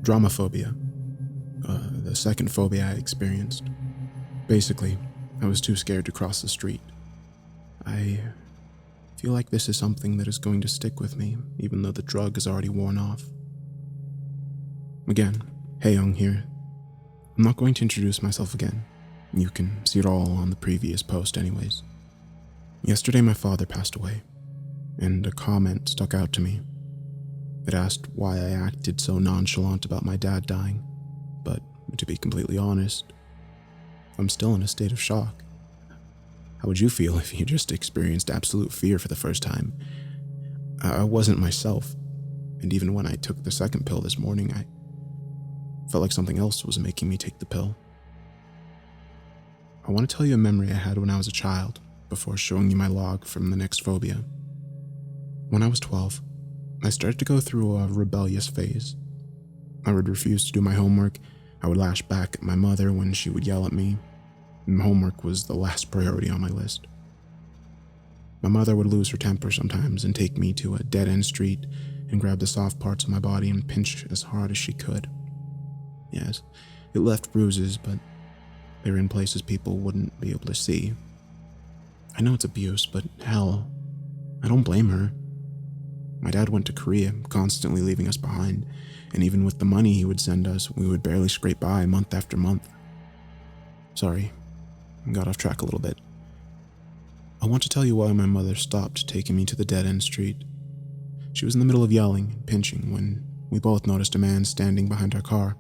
Dromophobia. The second phobia I experienced. Basically, I was too scared to cross the street. I feel like this is something that is going to stick with me, even though the drug is already worn off. Again, hey Young here. I'm not going to introduce myself again. You can see it all on the previous post anyways. Yesterday my father passed away, and a comment stuck out to me. It asked why I acted so nonchalant about my dad dying, but to be completely honest, I'm still in a state of shock. How would you feel if you just experienced absolute fear for the first time? I wasn't myself, and even when I took the second pill this morning, I felt like something else was making me take the pill. I want to tell you a memory I had when I was a child, before showing you my log from the next phobia. When I was 12, I started to go through a rebellious phase. I would refuse to do my homework, I would lash back at my mother when she would yell at me, and homework was the last priority on my list. My mother would lose her temper sometimes and take me to a dead-end street and grab the soft parts of my body and pinch as hard as she could. Yes, it left bruises, but they were in places people wouldn't be able to see. I know it's abuse, but hell, I don't blame her. My dad went to Korea, constantly leaving us behind, and even with the money he would send us, we would barely scrape by month after month. Sorry, I got off track a little bit. I want to tell you why my mother stopped taking me to the dead-end street. She was in the middle of yelling and pinching when we both noticed a man standing behind our car.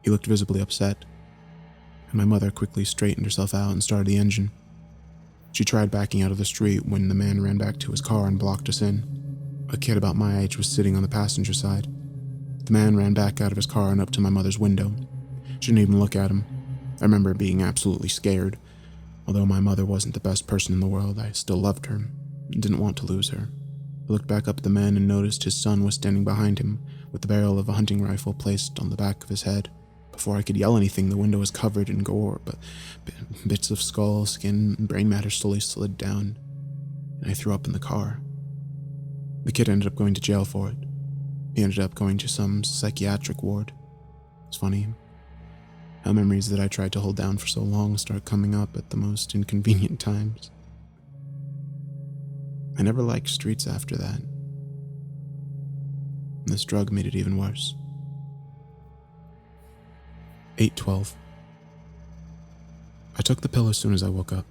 He looked visibly upset, and my mother quickly straightened herself out and started the engine. She tried backing out of the street when the man ran back to his car and blocked us in. A kid about my age was sitting on the passenger side. The man ran back out of his car and up to my mother's window. She didn't even look at him. I remember being absolutely scared. Although my mother wasn't the best person in the world, I still loved her and didn't want to lose her. I looked back up at the man and noticed his son was standing behind him with the barrel of a hunting rifle placed on the back of his head. Before I could yell anything, the window was covered in gore, but bits of skull, skin, and brain matter slowly slid down, and I threw up in the car. The kid ended up going to jail for it. He ended up going to some psychiatric ward. It's funny how memories that I tried to hold down for so long start coming up at the most inconvenient times. I never liked streets after that. And this drug made it even worse. 8:12. I took the pill as soon as I woke up.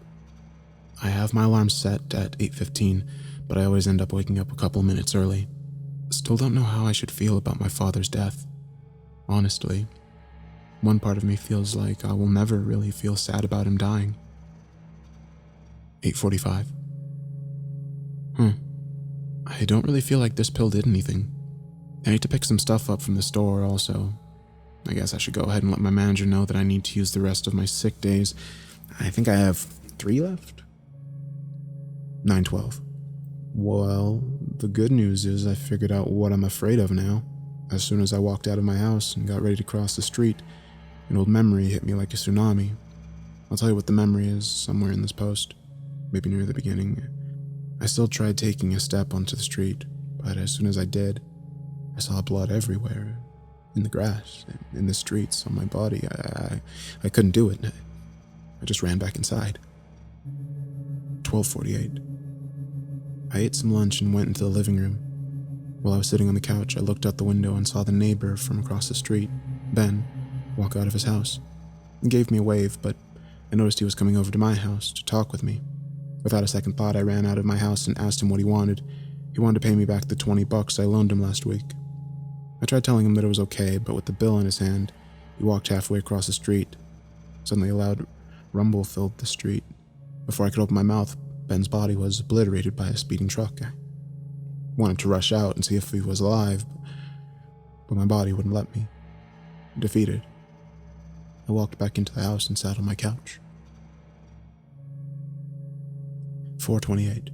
I have my alarm set at 8:15, but I always end up waking up a couple minutes early. Still don't know how I should feel about my father's death. Honestly, one part of me feels like I will never really feel sad about him dying. 8:45. I don't really feel like this pill did anything. I need to pick some stuff up from the store also. I guess I should go ahead and let my manager know that I need to use the rest of my sick days. I think I have 3 left. 9:12. Well, the good news is I figured out what I'm afraid of now. As soon as I walked out of my house and got ready to cross the street, an old memory hit me like a tsunami. I'll tell you what the memory is somewhere in this post, maybe near the beginning. I still tried taking a step onto the street, but as soon as I did, I saw blood everywhere. In the grass, in the streets, on my body. I couldn't do it. I just ran back inside. 12:48. I ate some lunch and went into the living room. While I was sitting on the couch, I looked out the window and saw the neighbor from across the street, Ben, walk out of his house. He gave me a wave, but I noticed he was coming over to my house to talk with me. Without a second thought, I ran out of my house and asked him what he wanted. He wanted to pay me back the $20 I loaned him last week. I tried telling him that it was okay, but with the bill in his hand, he walked halfway across the street. Suddenly a loud rumble filled the street. Before I could open my mouth, Ben's body was obliterated by a speeding truck. I wanted to rush out and see if he was alive, but my body wouldn't let me. Defeated, I walked back into the house and sat on my couch. 4:28.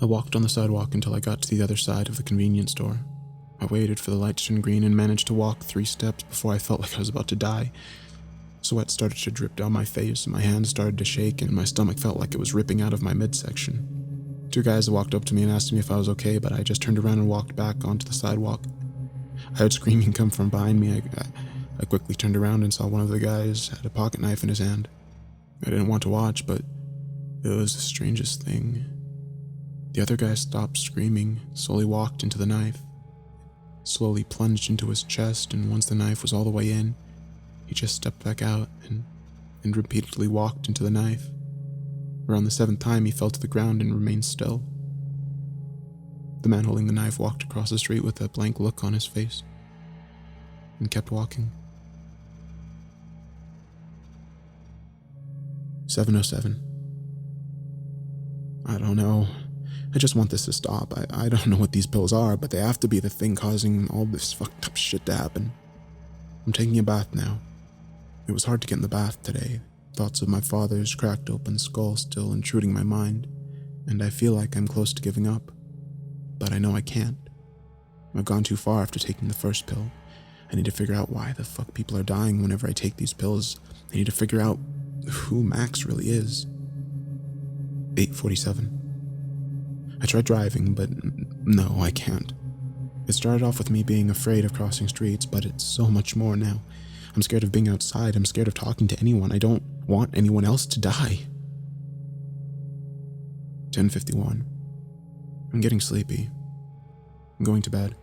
I walked on the sidewalk until I got to the other side of the convenience store. I waited for the light to turn green and managed to walk 3 steps before I felt like I was about to die. Sweat started to drip down my face, and my hands started to shake, and my stomach felt like it was ripping out of my midsection. 2 guys walked up to me and asked me if I was okay, but I just turned around and walked back onto the sidewalk. I heard screaming come from behind me. I quickly turned around and saw one of the guys had a pocket knife in his hand. I didn't want to watch, but it was the strangest thing. The other guy stopped screaming, slowly walked into the knife, slowly plunged into his chest, and once the knife was all the way in, he just stepped back out and repeatedly walked into the knife. Around the 7th time, he fell to the ground and remained still. The man holding the knife walked across the street with a blank look on his face and kept walking. 7:07. I don't know. I just want this to stop. I don't know what these pills are, but they have to be the thing causing all this fucked up shit to happen. I'm taking a bath now. It was hard to get in the bath today. Thoughts of my father's cracked open skull still intruding my mind, and I feel like I'm close to giving up. But I know I can't. I've gone too far after taking the first pill. I need to figure out why the fuck people are dying whenever I take these pills. I need to figure out who Max really is. 8:47. I tried driving, but no, I can't. It started off with me being afraid of crossing streets, but it's so much more now. I'm scared of being outside. I'm scared of talking to anyone. I don't want anyone else to die. 10:51. I'm getting sleepy. I'm going to bed.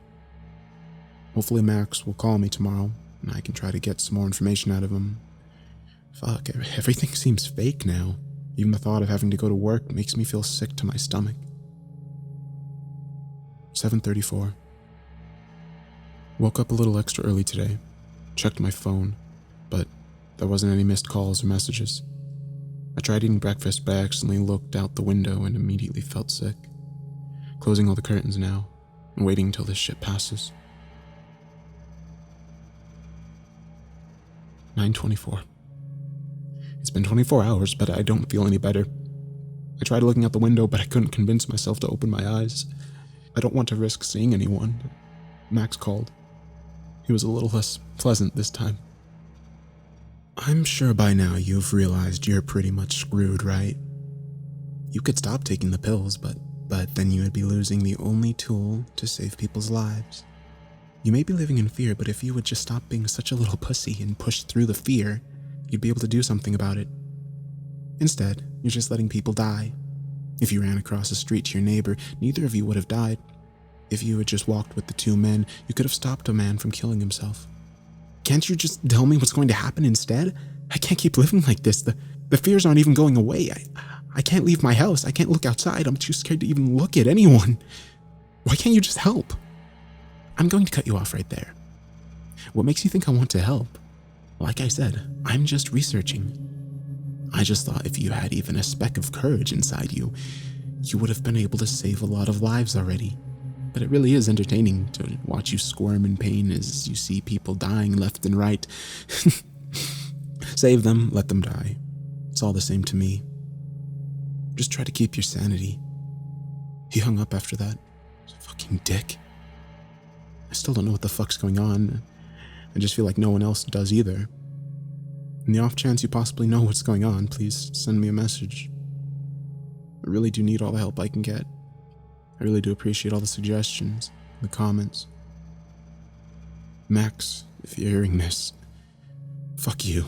Hopefully Max will call me tomorrow, and I can try to get some more information out of him. Fuck, everything seems fake now. Even the thought of having to go to work makes me feel sick to my stomach. 7:34. Woke up a little extra early today. Checked my phone, but there wasn't any missed calls or messages. I tried eating breakfast, but I accidentally looked out the window and immediately felt sick. Closing all the curtains now, and waiting until this shit passes. 9:24. It's been 24 hours, but I don't feel any better. I tried looking out the window, but I couldn't convince myself to open my eyes. I don't want to risk seeing anyone. Max called. He was a little less pleasant this time. I'm sure by now you've realized you're pretty much screwed, right? You could stop taking the pills, but then you would be losing the only tool to save people's lives. You may be living in fear, but if you would just stop being such a little pussy and push through the fear, you'd be able to do something about it. Instead, you're just letting people die. If you ran across the street to your neighbor, neither of you would have died. If you had just walked with the two men, you could have stopped a man from killing himself. Can't you just tell me what's going to happen instead? I can't keep living like this. The fears aren't even going away. I can't leave my house. I can't look outside. I'm too scared to even look at anyone. Why can't you just help? I'm going to cut you off right there. What makes you think I want to help? Like I said, I'm just researching. I just thought if you had even a speck of courage inside you, you would have been able to save a lot of lives already. But it really is entertaining to watch you squirm in pain as you see people dying left and right. Save them, let them die. It's all the same to me. Just try to keep your sanity. He hung up after that. Fucking dick. I still don't know what the fuck's going on. I just feel like no one else does either. In the off chance you possibly know what's going on, please send me a message. I really do need all the help I can get. I really do appreciate all the suggestions, the comments. Max, if you're hearing this, fuck you.